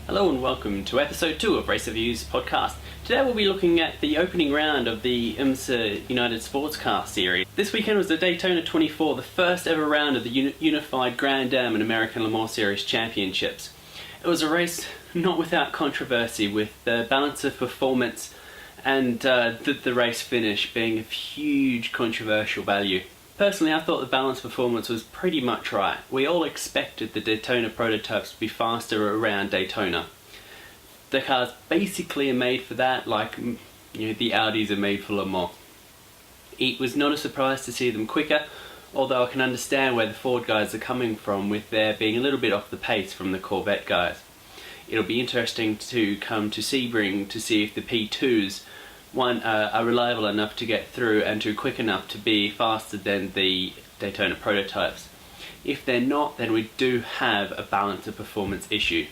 Hello and welcome to episode 2 of RacerViews podcast. Today we'll be looking at the opening round of the IMSA United Sports Car Series. This weekend was the Daytona 24, the first ever round of the Unified Grand Am and American Le Mans Series Championships. It was a race not without controversy, with the balance of performance and the race finish being of huge controversial value. Personally, I thought the balanced performance was pretty much right. We all expected the Daytona prototypes to be faster around Daytona. The cars basically are made for that, like the Audis are made for Le Mans. It was not a surprise to see them quicker, although I can understand where the Ford guys are coming from with their being a little bit off the pace from the Corvette guys. It'll be interesting to come to Sebring to see if the P2s are reliable enough to get through and quick enough to be faster than the Daytona prototypes. If they're not, then we do have a balance of performance issue.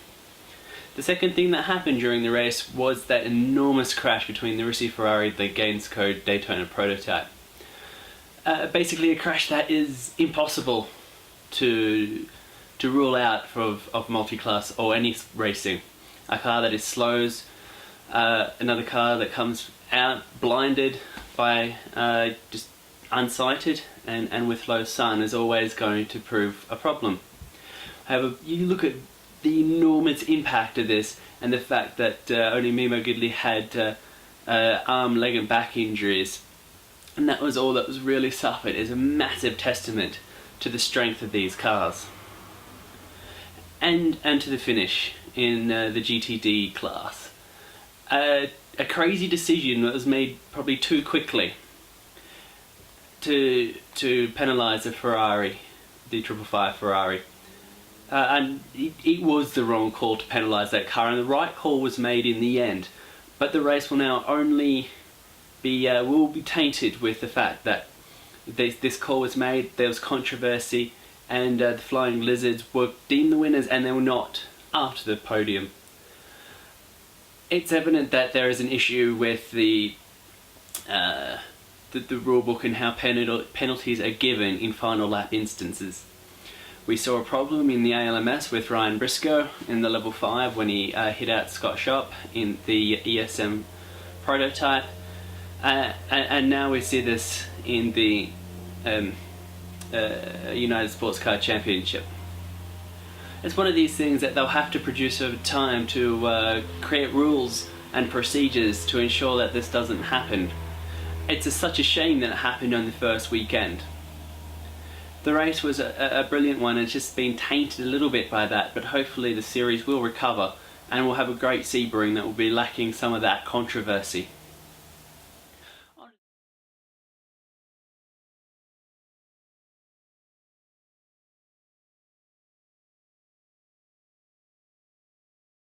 The second thing that happened during the race was that enormous crash between the Ricci Ferrari and the Gainsco Daytona prototype. Basically a crash that is impossible to rule out of multi-class or any racing. A car that is slows, another car that comes out blinded by just unsighted and with low sun is always going to prove a problem. However, you look at the enormous impact of this and the fact that only Mimo Gidley had arm, leg and back injuries, and that was all that was really suffered, is a massive testament to the strength of these cars and to the finish in the GTD class. A crazy decision that was made probably too quickly to penalise the Ferrari, the 555 Ferrari. And it was the wrong call to penalise that car, and the right call was made in the end. But the race will now only be will be tainted with the fact that this call was made, there was controversy, and the Flying Lizards were deemed the winners, and they were not after the podium. It's evident that there is an issue with the rulebook and how penalties are given in final lap instances. We saw a problem in the ALMS with Ryan Briscoe in the level 5 when he hit out Scott Schopp in the ESM prototype, and now we see this in the United Sports Car Championship. It's one of these things that they'll have to produce over time to create rules and procedures to ensure that this doesn't happen. It's such a shame that it happened on the first weekend. The race was a brilliant one, and it's just been tainted a little bit by that, but hopefully the series will recover and we'll have a great Sebring that will be lacking some of that controversy.